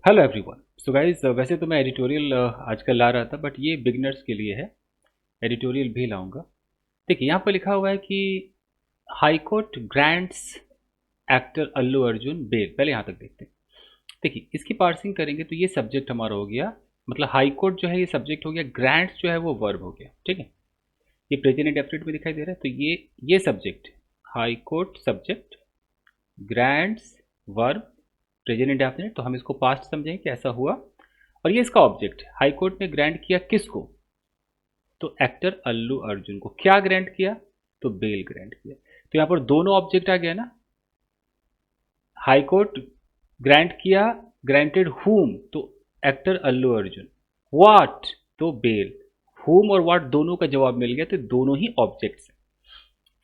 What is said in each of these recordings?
Hello everyone. So guys, वैसे तो मैं एडिटोरियल आजकल ला रहा था, बट ये बिगनर्स के लिए है। एडिटोरियल भी लाऊंगा। देखिए, यहाँ पर लिखा हुआ है कि high court grants actor Allu Arjun bell. पहले यहाँ तक देखते हैं। देखिए, इसकी पार्सिंग करेंगे तो ये सब्जेक्ट हमारा हो गया, मतलब हाई कोर्ट जो है ये सब्जेक्ट हो गया, ग्रांट्स जो है वो वर्ब हो गया। ठीक है, ये प्रेजेंट इंडेफिनिट में दिखाई दे रहा है, तो ये subject high court subject, grants verb, present indefinite. तो हम इसको पास्ट समझेंगे कि ऐसा हुआ। और ये इसका ऑब्जेक्ट, हाई कोर्ट ने ग्रांट किया किसको? तो एक्टर अल्लू अर्जुन को। क्या ग्रांट किया? तो बेल ग्रांट किया। तो यहां पर दोनों ऑब्जेक्ट आ गया ना। हाई कोर्ट ग्रांट किया, ग्रांटेड हुम, तो एक्टर अल्लू अर्जुन। व्हाट? तो बेल। हुम और व्हाट दोनों का जवाब मिल गया, तो दोनों ही ऑब्जेक्ट्स हैं।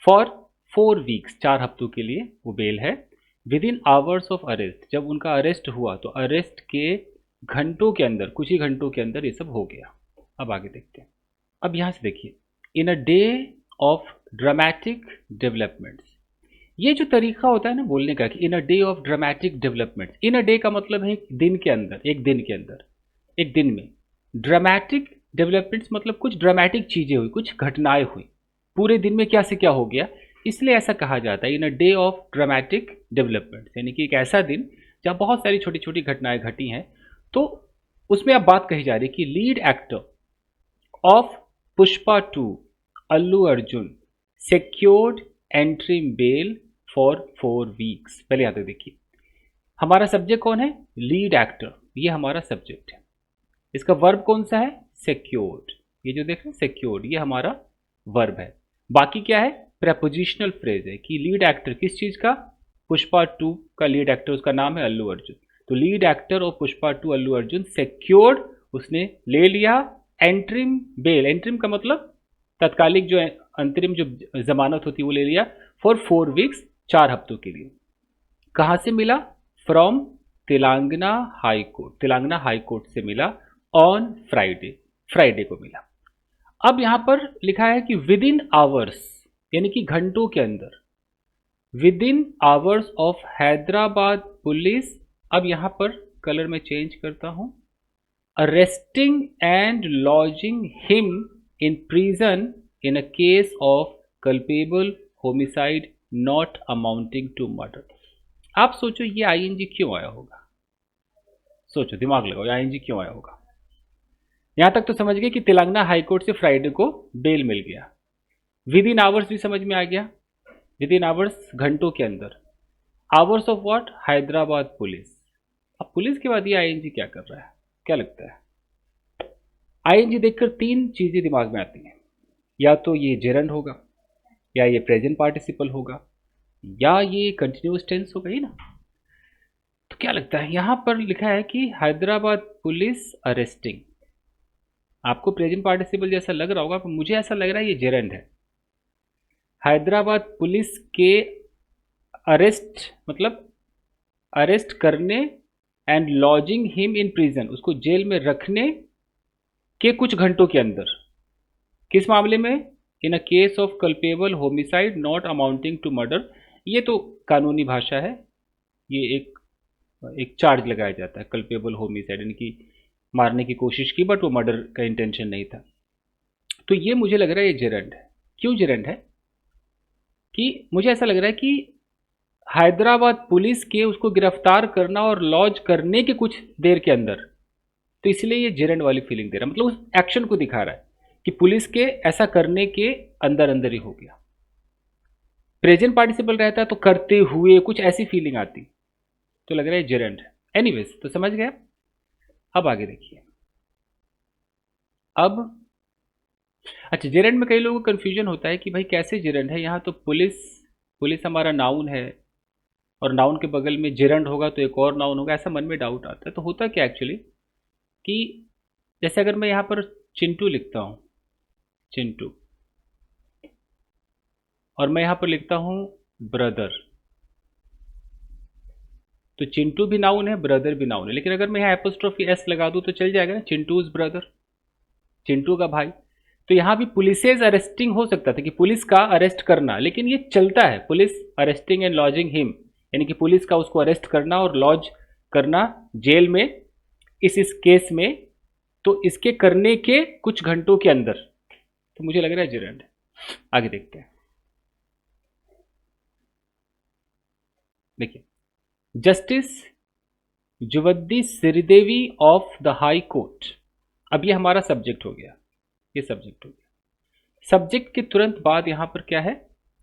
फॉर 4 वीक्स, 4 हफ्तों के लिए वो बेल है। With in hours of arrest, जब उनका अरेस्ट हुआ तो अरेस्ट के घंटों के अंदर, कुछ ही घंटों के अंदर ये सब हो गया। अब आगे देखते हैं। अब यहां से देखिए, in a day of dramatic developments. ये जो तरीका होता है ना बोलने का कि in a day of dramatic developments, in a day का मतलब है एक दिन के अंदर, एक दिन के अंदर, एक दिन में। ड्रामेटिक डेवलपमेंट्स मतलब कुछ ड्रामेटिक चीजें हुई, कुछ घटनाएं हुई पूरे दिन में, क्या से क्या हो गया। इसलिए ऐसा कहा जाता है in a day of dramatic developments, यानी कि एक ऐसा दिन जहां बहुत सारी छोटी छोटी घटनाएं घटी हैं। तो उसमें अब बात कही जा रही है कि lead actor of Pushpa 2 Allu Arjun secured interim bail for 4 weeks. पहले यहां तक देखिए, हमारा सब्जेक्ट कौन है? लीड एक्टर, ये हमारा सब्जेक्ट है। इसका वर्ब कौन सा है? सिक्योर्ड। ये जो देख रहे हैं सिक्योर्ड, ये हमारा वर्ब है। बाकी क्या है? प्रेपोजिशनल फ्रेज है कि लीड एक्टर किस चीज का? पुष्पा 2 का लीड एक्टर, उसका नाम है अल्लू अर्जुन। तो लीड एक्टर और पुष्पा 2 अल्लू अर्जुन सिक्योर्ड, उसने ले लिया एंट्रिम बेल। एंट्रिम का मतलब तत्कालिक, जो अंतरिम जो जमानत होती है वो ले लिया फॉर 4 वीक्स, 4 हफ्तों के लिए। कहां से मिला? From Telangana high court, Telangana high court से मिला ऑन फ्राइडे, फ्राइडे को मिला। अब यहां पर लिखा है कि विद इन आवर्स, यानी कि घंटों के अंदर, within hours of Hyderabad police. अब यहां पर कलर में चेंज करता हूं, arresting and lodging him in prison in a case of culpable homicide not amounting to murder. आप सोचो ये आईएनजी क्यों आया होगा? सोचो, दिमाग लगाओ, आईएनजी क्यों आया होगा? यहां तक तो समझ गए कि तेलंगाना हाईकोर्ट से फ्राइडे को बेल मिल गया। विद इन आवर्स भी समझ में आ गया, विद इन आवर्स घंटों के अंदर। Hours of what? Hyderabad police. अब पुलिस के बाद ये आईएनजी क्या कर रहा है, क्या लगता है? आईएनजी देखकर 3 चीजें दिमाग में आती हैं। या तो ये जेरंड होगा, या ये प्रेजेंट पार्टिसिपल होगा, या ये कंटिन्यूअस टेंस होगा ही ना। तो क्या लगता है? यहां पर लिखा है कि हैदराबाद पुलिस अरेस्टिंग। आपको प्रेजेंट पार्टिसिपल जैसा लग रहा होगा, पर मुझे ऐसा लग रहा है ये जेरंड है। हैदराबाद पुलिस के अरेस्ट, मतलब अरेस्ट करने, and lodging him in prison, उसको जेल में रखने के कुछ घंटों के अंदर। किस मामले में? In a case of culpable homicide not amounting to murder. ये तो कानूनी भाषा है, ये एक एक चार्ज लगाया जाता है, कल्पेबल होमिसाइड, यानी कि मारने की कोशिश की बट वो मर्डर का इंटेंशन नहीं था। तो ये मुझे लग रहा है ये जेरंड है। क्यों जेरंड है? कि मुझे ऐसा लग रहा है कि हैदराबाद पुलिस के उसको गिरफ्तार करना और लॉज करने के कुछ देर के अंदर, तो इसलिए ये जेरंड वाली फीलिंग दे रहा है, मतलब उस एक्शन को दिखा रहा है कि पुलिस के ऐसा करने के अंदर अंदर ही हो गया। प्रेजेंट पार्टिसिपल रहता तो करते हुए कुछ ऐसी फीलिंग आती, तो लग रहा है जेरंड है। एनीवेज, तो समझ गया। अब आगे देखिए। अब अच्छा, जेरंड में कई लोगों को कंफ्यूजन होता है कि भाई कैसे जेरंड है। यहाँ तो पुलिस, पुलिस हमारा नाउन है, और नाउन के बगल में जेरंड होगा तो एक और नाउन होगा, ऐसा मन में डाउट आता है। तो होता क्या एक्चुअली कि जैसे अगर मैं यहाँ पर चिंटू लिखता हूँ, चिंटू, और मैं यहाँ पर लिखता हूँ ब्रदर, तो चिंटू भी नाउन है, ब्रदर भी नाउन है। लेकिन अगर मैं यहाँ एपोस्ट्रोफी एस लगा दूँ तो चल जाएगा ना, चिंटूज ब्रदर, चिंटू का भाई। तो यहां भी पुलिसेज अरेस्टिंग हो सकता था कि पुलिस का अरेस्ट करना, लेकिन ये चलता है police arresting and lodging him, यानी कि पुलिस का उसको अरेस्ट करना और लॉज करना जेल में, इस केस में, तो इसके करने के कुछ घंटों के अंदर, तो मुझे लग रहा है जिरंड। आगे देखते हैं। देखिए, justice Juvvadi Sridevi of the high court. अब ये हमारा सब्जेक्ट हो गया, ये सब्जेक्ट हो गया। सब्जेक्ट के तुरंत बाद यहां पर क्या है,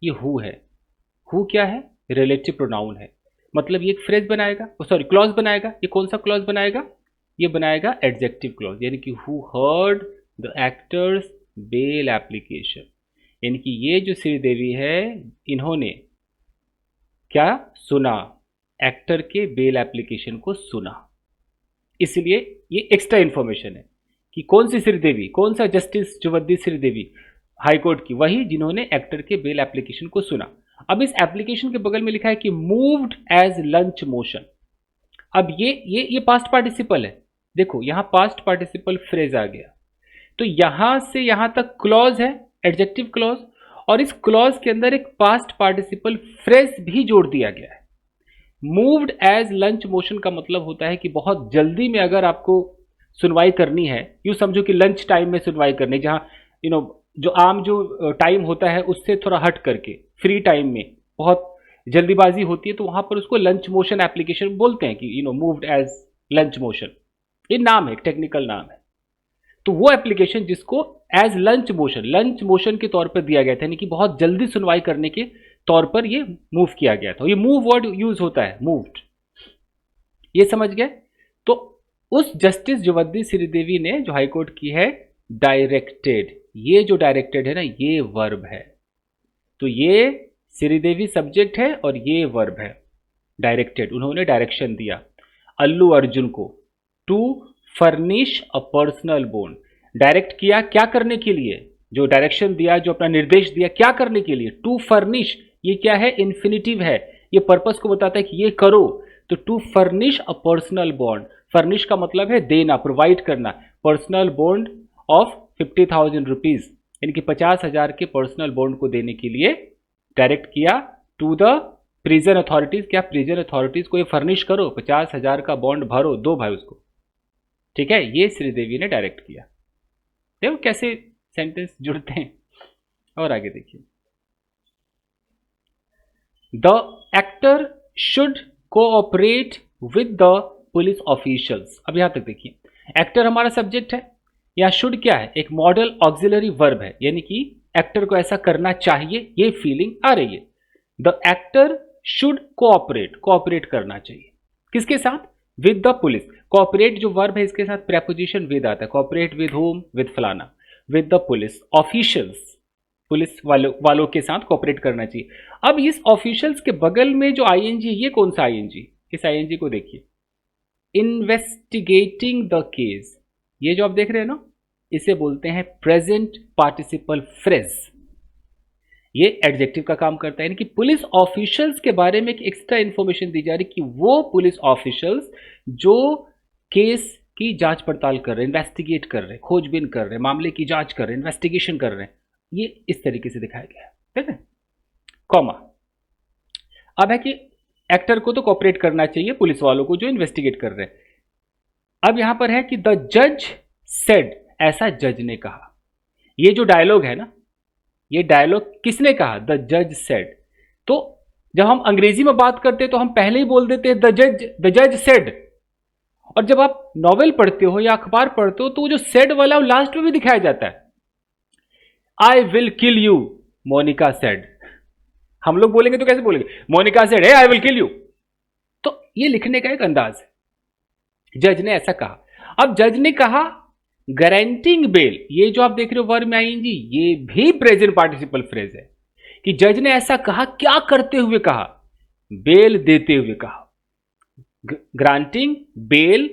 ये हु है। हु क्या है, रिलेटिव प्रोनाउन है, मतलब ये एक फ्रेज बनाएगा, सॉरी क्लॉज बनाएगा। ये कौन सा क्लॉज बनाएगा, ये बनाएगा एडजेक्टिव क्लॉज, यानी कि who heard the actors bail application, यानी कि ये जो श्रीदेवी है, इन्होंने क्या सुना, एक्टर के बेल एप्लीकेशन को सुना। इसलिए ये एक्स्ट्रा इंफॉर्मेशन है कि कौन सी श्रीदेवी, कौन सा जस्टिस जुवद्दी श्रीदेवी हाईकोर्ट की, वही जिन्होंने एक्टर के बेल एप्लीकेशन को सुना। अब इस एप्लीकेशन के बगल में लिखा है कि मूव्ड एज लंच मोशन। अब ये पास्ट पार्टिसिपल है, देखो यहां पास्ट पार्टिसिपल फ्रेज आ गया, तो यहां से यहां तक क्लॉज है, एडजेक्टिव क्लॉज, और इस क्लॉज के अंदर एक पास्ट पार्टिसिपल फ्रेज भी जोड़ दिया गया है। मूव्ड एज लंच मोशन का मतलब होता है कि बहुत जल्दी में अगर आपको सुनवाई करनी है, यूं समझो कि लंच टाइम में सुनवाई करनी, जहां जो आम जो टाइम होता है उससे थोड़ा हट करके फ्री टाइम में बहुत जल्दीबाजी होती है, तो वहां पर उसको लंच मोशन एप्लीकेशन बोलते हैं कि मूव्ड एज लंच मोशन। ये नाम है, एक टेक्निकल नाम है। तो वो एप्लीकेशन जिसको एज लंच मोशन के तौर पर दिया गया था, यानी कि बहुत जल्दी सुनवाई करने के तौर पर ये मूव किया गया था। ये मूव वर्ड यूज होता है, मूव्ड, ये समझ गए। तो उस जस्टिस जुवद्दी श्रीदेवी ने जो हाईकोर्ट की है डायरेक्टेड, ये जो डायरेक्टेड है ना, ये वर्ब है, तो ये श्रीदेवी सब्जेक्ट है और ये वर्ब है डायरेक्टेड। उन्होंने डायरेक्शन दिया अल्लू अर्जुन को to furnish a personal bond. Direct किया क्या करने के लिए, जो डायरेक्शन दिया, जो अपना निर्देश दिया, क्या करने के लिए, टू फर्निश, ये क्या है, इन्फिनिटिव है, ये पर्पस को बताता है कि ये करो। तो to furnish a personal bond, furnish का मतलब है देना, प्रोवाइड करना, पर्सनल बॉन्ड ऑफ 50,000 रुपीज, यानी कि 50,000 के पर्सनल बॉन्ड को देने के लिए डायरेक्ट किया टू द प्रिजन अथॉरिटीज। क्या प्रिजन अथॉरिटीज को ये फर्निश करो, 50,000 का बॉन्ड भरो, दो भाई उसको, ठीक है, ये श्रीदेवी ने डायरेक्ट किया। देखो कैसे सेंटेंस जुड़ते हैं। और आगे देखिए, the actor should cooperate with the police officials. अब यहां तक देखिए, एक्टर हमारा सब्जेक्ट है, या शुड क्या है, एक मॉडल ऑक्सिलरी वर्ब है, यानी कि एक्टर को ऐसा करना चाहिए, ये फीलिंग आ रही है। The actor should cooperate, cooperate करना चाहिए किसके साथ, विद द पुलिस। कोऑपरेट जो वर्ब है, इसके साथ प्रेपोजिशन विद आता है, कोऑपरेट विद होम, विद फलाना, with the police officials, police वालों के साथ कोऑपरेट करना चाहिए। अब इस ऑफिशियल्स के बगल में जो आईएनजी, ये कौन सा आईएनजी, इस आईएनजी को देखिए, इन्वेस्टिगेटिंग द केस, ये जो आप देख रहे हैं ना, इसे बोलते हैं प्रेजेंट पार्टिसिपल फ्रेज। ये एडजेक्टिव का काम करता है, यानी कि पुलिस ऑफिशियल्स के बारे में एक एक्स्ट्रा इंफॉर्मेशन दी जा रही कि वो पुलिस ऑफिशियल्स जो केस की जांच पड़ताल कर रहे हैं, इन्वेस्टिगेट कर रहे हैं, खोजबीन कर रहे हैं, मामले की जांच कर रहे हैं, इन्वेस्टिगेशन कर रहे हैं, ये इस तरीके से दिखाया गया है, ठीक है। कॉमा, अब है कि एक्टर को तो कोऑपरेट करना चाहिए पुलिस वालों को जो इन्वेस्टिगेट कर रहे हैं। अब यहां पर है कि द जज सेड, ऐसा जज ने कहा। ये जो डायलॉग है ना, ये डायलॉग किसने कहा, द जज सेड। तो जब हम अंग्रेजी में बात करते हैं तो हम पहले ही बोल देते हैं द जज सेड, और जब आप नॉवेल पढ़ते हो या अखबार पढ़ते हो तो वो जो सेड वाला लास्ट में भी दिखाया जाता है, I will kill you, Monica said. हम लोग बोलेंगे तो कैसे बोलेंगे, Monica said, I will kill you. तो ये लिखने का एक अंदाज है, जज ने ऐसा कहा। अब जज ने कहा गारंटिंग बेल, ये जो आप देख रहे हो वर्ब में आईएनजी, ये भी प्रेजेंट पार्टिसिपल फ्रेज है कि जज ने ऐसा कहा, क्या करते हुए कहा, बेल देते हुए कहा। Granting bail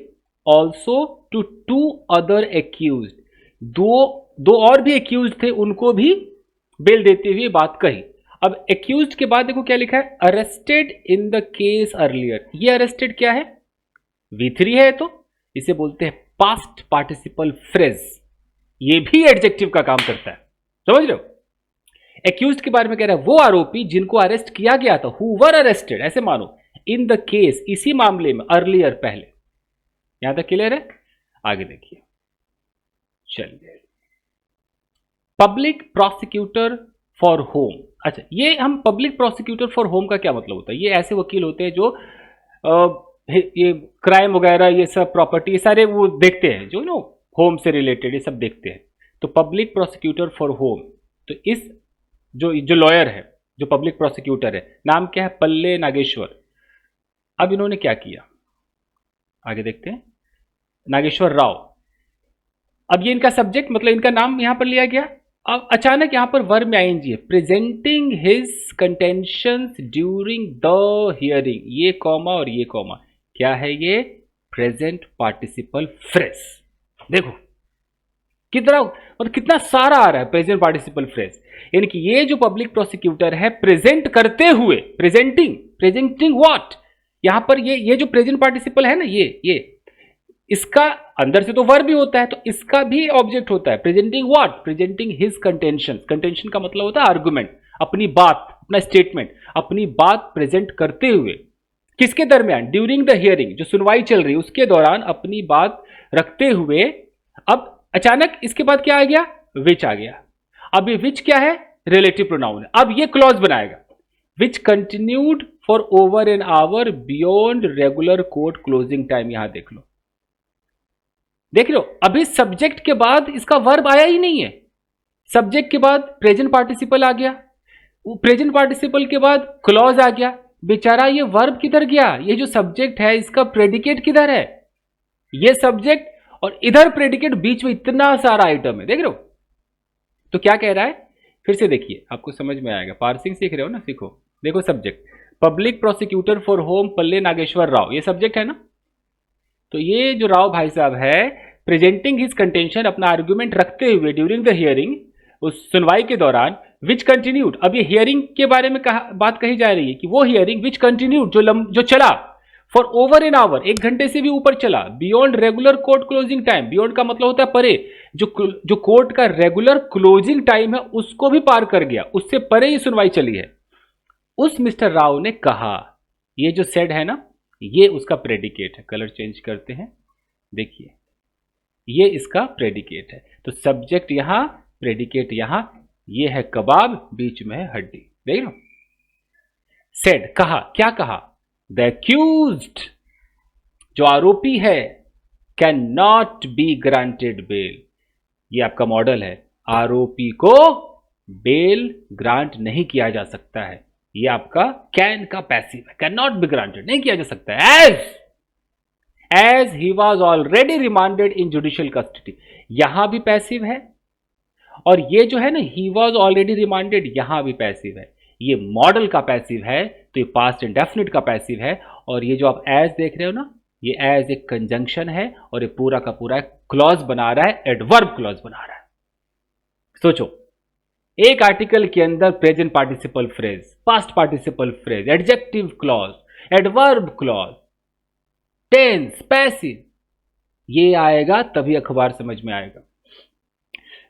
also to to other accused, दो और भी एक्यूज थे, उनको भी बेल देते हुए बात कही। अब एक्यूज्ड के बाद देखो क्या लिखा है, arrested in the case earlier. ये अरेस्टेड क्या है, V3 है, तो इसे बोलते हैं पास्ट पार्टिसिपल फ्रेज, ये भी एडजेक्टिव का काम करता है, समझ रहे हो। एक्यूज्ड के बारे में कह रहा है वो आरोपी जिनको अरेस्ट किया गया था, हु वर अरेस्टेड, ऐसे मानो, इन द केस, इसी मामले में, अर्लियर, पहले। यहां तक क्लियर है? आगे देखिए, चलिए, पब्लिक प्रोसिक्यूटर फॉर होम। अच्छा, ये हम पब्लिक प्रोसिक्यूटर फॉर होम का क्या मतलब होता है? ये ऐसे वकील होते हैं जो ये क्राइम वगैरह, ये सब प्रॉपर्टी, ये सारे वो देखते हैं, जो नो होम से रिलेटेड ये सब देखते हैं। तो पब्लिक प्रोसिक्यूटर फॉर होम, तो इस जो जो लॉयर है, जो पब्लिक प्रोसिक्यूटर है, नाम क्या है? पल्ले नागेश्वर। अब इन्होंने क्या किया, आगे देखते हैं। नागेश्वर राव, अब ये इनका सब्जेक्ट, मतलब इनका नाम यहां पर लिया गया। अब अचानक यहां पर वर्ब में आईएनजी है, presenting his contentions during the hearing, ये कॉमा और ये कॉमा, क्या है ये? Present participle phrase. देखो कितना, मतलब कितना सारा आ रहा है प्रेजेंट पार्टिसिपल फ्रेज। यानी कि ये जो पब्लिक प्रोसिक्यूटर है, प्रेजेंट करते हुए, प्रेजेंटिंग व्हाट, यहां पर ये जो प्रेजेंट पार्टिसिपल है ना, ये इसका अंदर से तो वर्ब भी होता है, तो इसका भी ऑब्जेक्ट होता है। Presenting what? Presenting his contention. Contention का मतलब होता है आर्गुमेंट, अपनी बात, अपना स्टेटमेंट, अपनी बात प्रेजेंट करते हुए। किसके दरमियान? ड्यूरिंग द हियरिंग, जो सुनवाई चल रही है उसके दौरान अपनी बात रखते हुए। अब अचानक इसके बाद क्या आ गया? विच आ गया। अब ये विच क्या है? रिलेटिव प्रोनाउन है। अब ये क्लॉज बनाएगा, which continued for over an hour beyond regular court closing time. यहां देख लो, देख लो, अभी सब्जेक्ट के बाद इसका वर्ब आया ही नहीं है। सब्जेक्ट के बाद प्रेजेंट पार्टिसिपल आ गया, प्रेजेंट पार्टिसिपल के बाद क्लॉज आ गया। बेचारा ये वर्ब किधर गया? ये जो सब्जेक्ट है इसका प्रेडिकेट किधर है? ये सब्जेक्ट और इधर प्रेडिकेट, बीच में इतना सारा आइटम है, देख रहे हो? तो क्या कह रहा है, फिर से देखिए, आपको समझ में आएगा। पार्सिंग सीख रहे हो ना, सीखो। देखो सब्जेक्ट, पब्लिक प्रोसिक्यूटर फॉर होम पल्ले नागेश्वर राव, ये सब्जेक्ट है ना। तो ये जो राव भाई साहब है, प्रेजेंटिंग हिज कंटेंशन, अपना आर्गुमेंट रखते हुए ड्यूरिंग द हियरिंग, उस सुनवाई के दौरान, विच कंटिन्यूड। अब ये हियरिंग के बारे में बात कही जा रही है कि वो हियरिंग विच कंटिन्यूड, जो चला फॉर ओवर एन आवर, 1 घंटे से भी ऊपर चला, beyond regular court closing time. Beyond का मतलब होता है परे, जो कोर्ट का रेगुलर क्लोजिंग टाइम है उसको भी पार कर गया, उससे परे ही सुनवाई चली है। उस मिस्टर राव ने कहा, ये जो सेड है ना, ये उसका प्रेडिकेट है। कलर चेंज करते हैं, देखिए ये इसका प्रेडिकेट है। तो सब्जेक्ट यहां, प्रेडिकेट यहां, ये है कबाब, बीच में है हड्डी, देख लो। सेड, कहा, क्या कहा? द एक्यूज्ड, जो आरोपी है, can not be granted bail. ये आपका मॉडल है, आरोपी को बेल ग्रांट नहीं किया जा सकता है। ये आपका कैन का पैसिव है, कैन नॉट बी ग्रांटेड, नहीं किया जा सकता है। As he was already remanded in judicial custody, यहां भी पैसिव है, और ये जो है ना, ही वॉज ऑलरेडी रिमांडेड, यहां भी पैसिव है। ये मॉडल का पैसिव है, तो ये पास्ट इंडेफिनिट का पैसिव है। और ये जो आप एज देख रहे हो ना, ये एज एक कंजंक्शन है, और ये पूरा का पूरा क्लॉज बना रहा है, एडवर्ब क्लॉज बना रहा है। सोचो, एक आर्टिकल के अंदर present participle phrase, past participle phrase, adjective clause, adverb clause, tense, passive, ये आएगा तभी अखबार समझ में आएगा।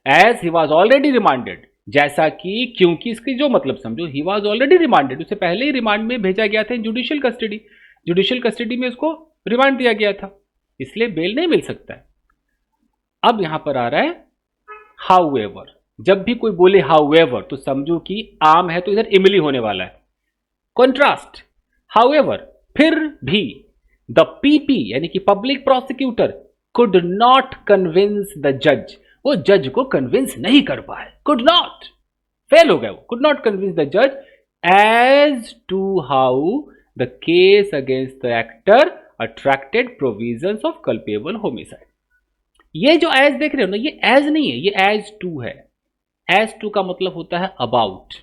As he was already remanded, जैसा कि, क्योंकि, इसकी जो मतलब समझो, ही वॉज ऑलरेडी रिमांडेड, उसे पहले ही रिमांड में भेजा गया था, जुडिशियल कस्टडी, जुडिशियल कस्टडी में उसको रिमांड दिया गया था, इसलिए बेल नहीं मिल सकता है। अब यहां पर आ रहा है हाउ एवर। जब भी कोई बोले हाउ एवर, तो समझो कि आम है, तो इधर इमली होने वाला है। कॉन्ट्रास्ट, हाउ एवर, फिर भी, द पीपी यानी कि public prosecutor could not convince the जज, वो जज को कन्विंस नहीं कर पाए, कुड नॉट, फेल हो गया वो, कुड नॉट कन्विंस द जज as to how the case against the actor attracted provisions of culpable homicide. ये जो एज देख रहे हो ना, ये एज नहीं है, ये एज टू है। एज टू का मतलब होता है अबाउट,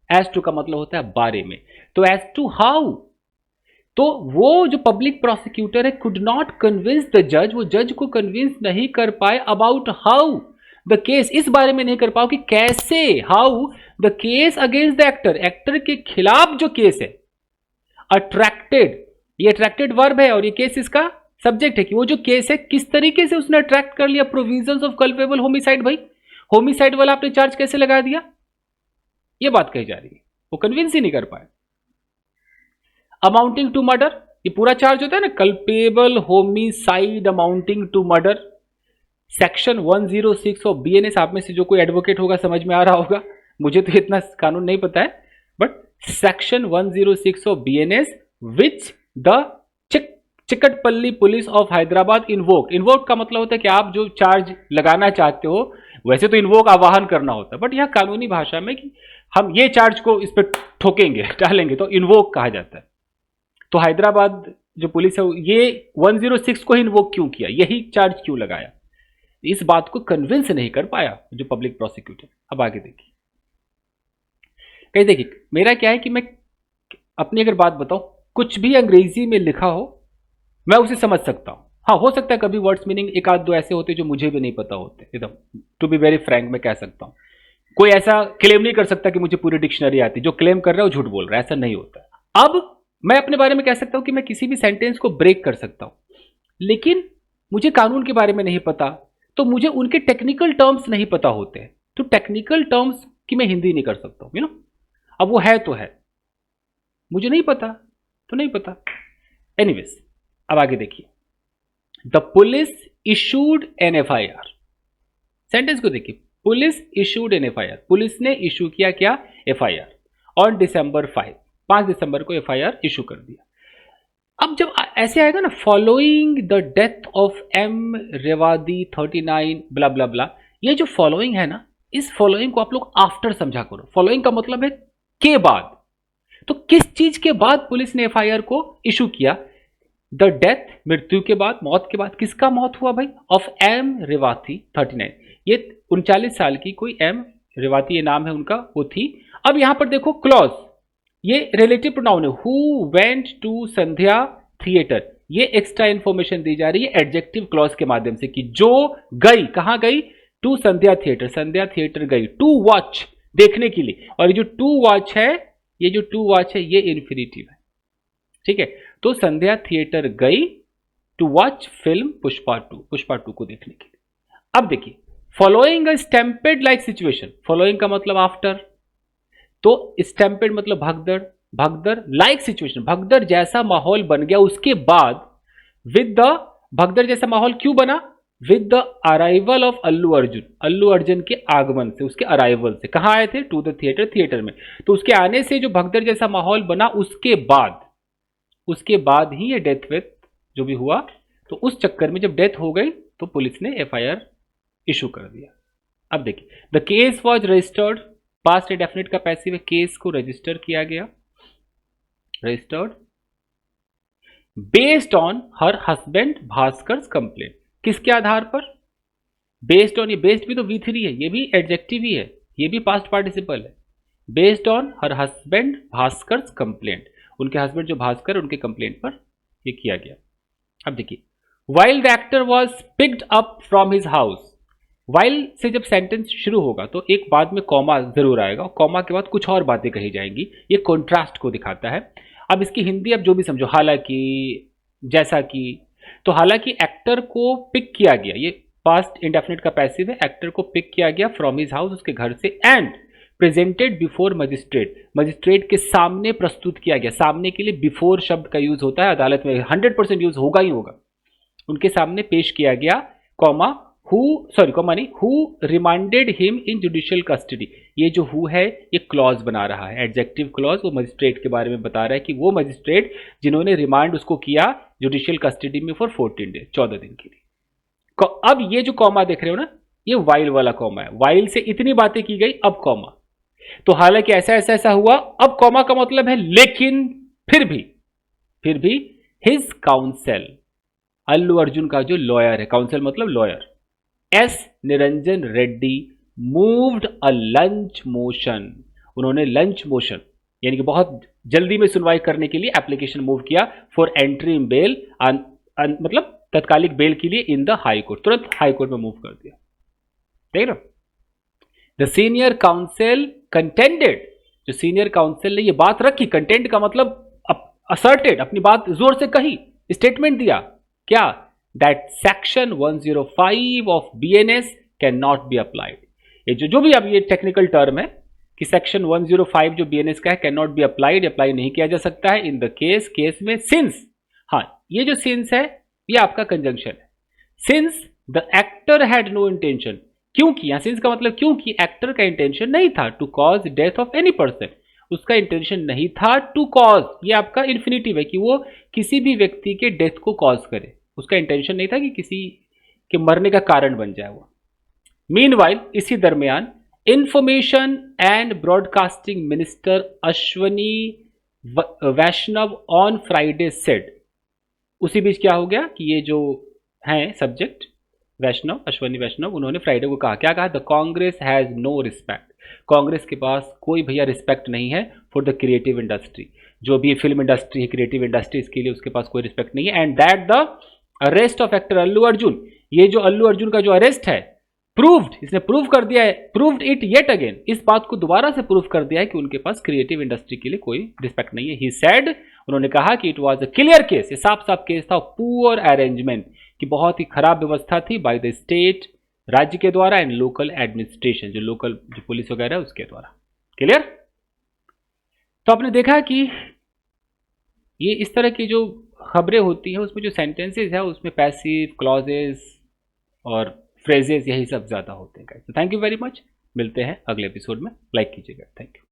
एज टू का मतलब होता है बारे में। तो एज टू हाउ, तो वो जो पब्लिक प्रोसिक्यूटर है, कुड नॉट कन्विंस द जज, वो जज को कन्विंस नहीं कर पाए, अबाउट हाउ द केस, इस बारे में नहीं कर पाओ कि कैसे, how the case against the actor, actor के खिलाफ जो केस है, अट्रैक्टेड, ये अट्रैक्टेड वर्ब है और ये केस इसका सब्जेक्ट है, कि वो जो केस है किस तरीके से उसने अट्रैक्ट कर लिया प्रोविजंस ऑफ कल्पेबल होमिसाइड। भाई होमिसाइड वाला आपने चार्ज कैसे लगा दिया, ये बात कही जा रही है, वो कन्विंस ही नहीं कर पाए। अमाउंटिंग टू मर्डर, ये पूरा चार्ज होता है ना, culpable homicide amounting to murder, section 106 of BNS. आप में से जो कोई एडवोकेट होगा समझ में आ रहा होगा, मुझे तो इतना कानून नहीं पता है, but section 106 of BNS which the Chikkadpally police of Hyderabad invoke. Invoke का मतलब होता है कि आप जो चार्ज लगाना चाहते हो, वैसे तो इन्वोक आवाहन करना होता है, बट यह कानूनी भाषा में कि हम ये चार्ज को इस पर ठोकेंगे, डालेंगे, तो इन्वोक कहा जाता है। तो हैदराबाद जो पुलिस है ये 106 को ही इन्वोक क्यों किया, यही चार्ज क्यों लगाया, इस बात को कन्विंस नहीं कर पाया जो पब्लिक प्रोसिक्यूटर। अब आगे देखिए, कहीं देखिए मेरा क्या है कि मैं अपनी अगर बात बताऊं, कुछ भी अंग्रेजी में लिखा हो मैं उसे समझ सकता हूं। हाँ, हो सकता है कभी वर्ड्स मीनिंग एक आध दो ऐसे होते जो मुझे भी नहीं पता होते, एकदम टू बी वेरी फ्रैंक मैं कह सकता हूं। कोई ऐसा क्लेम नहीं कर सकता कि मुझे पूरी डिक्शनरी आती, जो क्लेम कर रहा है वो झूठ बोल रहा है, ऐसा नहीं होता। अब मैं अपने बारे में कह सकता हूं कि मैं किसी भी सेंटेंस को ब्रेक कर सकता हूं, लेकिन मुझे कानून के बारे में नहीं पता, तो मुझे उनके टेक्निकल टर्म्स नहीं पता होते, तो टेक्निकल टर्म्स की मैं हिंदी नहीं कर सकता हूं, यू नो। अब वो है तो है, मुझे नहीं पता तो नहीं पता। एनीवेज, अब आगे देखिए, the police issued an FIR. Sentence को देखिए, police issued an FIR, police ने इशू किया क्या, एफआईआर ऑन December 5 दिसंबर को एफआईआर इशू कर दिया। अब जब ऐसे आएगा ना, following the death of M Revathi 39 blah blah blah, ये जो फॉलोइंग है ना, इस फॉलोइंग को आप लोग आफ्टर समझा करो। फॉलोइंग का मतलब है के बाद, तो किस चीज के बाद पुलिस ने एफआईआर को इशू किया, द डेथ, मृत्यु के बाद, मौत के बाद। किसका मौत हुआ भाई, ऑफ एम रेवाती 39, ये 39 साल की कोई एम रेवाती ये नाम है उनका, वो थी। अब यहां पर देखो क्लॉज, ये रिलेटिव प्रोनाउन है, who went to Sandhya theatre, ये एक्स्ट्रा इंफॉर्मेशन दी जा रही है एडजेक्टिव क्लॉज के माध्यम से कि जो गई, कहां गई, to Sandhya theatre, Sandhya theatre गई, टू वॉच, देखने के लिए। और ये जो टू वॉच है, ये जो टू वॉच है ये इन्फिनिटिव है, ठीक है। तो संध्या थिएटर गई to watch film Pushpa 2, Pushpa 2 को देखने के लिए। अब देखिए, following a stampede like situation, following का मतलब आफ्टर, तो स्टैम्पेड मतलब भगदड़, भगदड़ लाइक सिचुएशन, भगदड़ जैसा माहौल बन गया उसके बाद, विद द, भगदड़ जैसा माहौल क्यों बना, with the arrival of Allu Arjun, Allu Arjun के आगमन से, उसके अराइवल से। कहां आए थे, टू द थिएटर, थिएटर में, तो उसके आने से जो भगदड़ जैसा माहौल बना, उसके बाद ही ये डेथ वेथ जो भी हुआ, तो उस चक्कर में जब डेथ हो गई तो पुलिस ने एफआईआर इशू कर दिया। अब देखिए, the case was registered, past indefinite का पैसिव है, केस को रजिस्टर किया गया, registered based on her husband Bhaskar complaint. किसके आधार पर, बेस्ड ऑन, ये बेस्ड भी तो V3 है, ये भी एडजेक्टिव ही है, ये भी पास्ट पार्टिसिपल है। Based on her husband Bhaskar complaint, उनके हस्बैंड जो भास्कर, उनके कंप्लेंट पर ये किया गया। अब देखिए, while the actor was picked up from his house, while से जब सेंटेंस शुरू होगा तो एक बाद में कॉमा जरूर आएगा, कॉमा के बाद कुछ और बातें कही जाएंगी, ये कॉन्ट्रास्ट को दिखाता है। अब इसकी हिंदी अब जो भी समझो, हालांकि, जैसा कि, तो हालांकि एक्टर को पिक किया गया, ये पास्ट इंडेफिनिट का पैसिव है, एक्टर को पिक किया गया फ्रॉम हिज हाउस, उसके घर से, and presented before magistrate, magistrate के सामने प्रस्तुत किया गया। सामने के लिए बिफोर शब्द का यूज होता है अदालत में, 100% यूज होगा ही होगा। उनके सामने पेश किया गया, कॉमा, कॉमा नहीं, who remanded him in judicial custody, ये जो हु है ये क्लॉज बना रहा है, एडजेक्टिव क्लॉज, वो मजिस्ट्रेट के बारे में बता रहा है कि वो मजिस्ट्रेट जिन्होंने रिमांड उसको किया जुडिशियल कस्टडी में फॉर 14 डेज, 14 दिन के लिए। अब ये जो कॉमा देख रहे हो ना, ये वाइल वाला कॉमा है, वाइल से इतनी बातें की गई, अब कॉमा, तो हालांकि ऐसा ऐसा ऐसा हुआ, अब कॉमा का मतलब है लेकिन, फिर भी हिज काउंसिल, अल्लू अर्जुन का जो लॉयर है, काउंसिल मतलब lawyer, S Niranjan Reddy moved अ लंच मोशन, उन्होंने लंच मोशन यानी कि बहुत जल्दी में सुनवाई करने के लिए एप्लीकेशन मूव किया फॉर एंट्री इन बेल, मतलब तत्कालिक बेल के लिए इन द हाई कोर्ट, तुरंत हाई कोर्ट में मूव कर दिया, ठीक है ना। द सीनियर काउंसिल कंटेंडेड, जो सीनियर काउंसिल ने ये बात रखी, कंटेंट का मतलब असर्टेड, अपनी बात जोर से कही, स्टेटमेंट दिया, क्या, that section 105 of BNS can not be applied, ये जो भी अब ये टेक्निकल टर्म है कि सेक्शन 105 जो बीएनएस का है can not be applied, apply नहीं किया जा सकता है इन द केस, केस में, सिंस हाँ, ये जो सिंस है ये आपका कंजंक्शन है। Since the actor had no intention, क्योंकि यहां सिंस का मतलब क्योंकि एक्टर का इंटेंशन नहीं था to cause death of any person, उसका इंटेंशन नहीं था टू कॉज, ये आपका इन्फिनिटिव है कि वो किसी भी व्यक्ति के डेथ को कॉज करे, उसका इंटेंशन नहीं था कि किसी के मरने का कारण बन जाए वो। मीनवाइल, इसी दरमियान, information and broadcasting minister Ashwini Vaishnaw on Friday said, उसी बीच क्या हो गया कि ये जो हैं सब्जेक्ट वैष्णव, अश्वनी वैष्णव, उन्होंने फ्राइडे को कहा, क्या कहा, the Congress has no respect, Congress के पास कोई भैया रिस्पेक्ट नहीं है फॉर द क्रिएटिव इंडस्ट्री, जो भी फिल्म इंडस्ट्री है, क्रिएटिव इंडस्ट्री, इसके लिए उसके पास कोई रिस्पेक्ट नहीं है। And that the arrest of actor Allu Arjun, ये जो अल्लू अर्जुन का जो अरेस्ट है, प्रूव्ड, इसने प्रूव कर दिया है, प्रूव्ड इट येट अगेन, इस बात को दोबारा से प्रूव कर दिया है कि उनके पास क्रिएटिव इंडस्ट्री के लिए कोई रिस्पेक्ट नहीं है। ही सेड, उन्होंने कहा कि it was a clear case, ये साफ साफ केस था, पुअर अरेंजमेंट, कि बहुत ही खराब व्यवस्था थी बाय द स्टेट, राज्य के द्वारा, एंड लोकल एडमिनिस्ट्रेशन, जो लोकल जो पुलिस वगैरह है उसके द्वारा। क्लियर? तो आपने देखा कि ये इस तरह की जो खबरें होती हैं उसमें जो सेंटेंसेज है उसमें पैसिव क्लॉजेस और फ्रेजेस यही सब ज़्यादा होते हैं। तो थैंक यू वेरी मच, मिलते हैं अगले एपिसोड में, लाइक कीजिएगा, थैंक यू।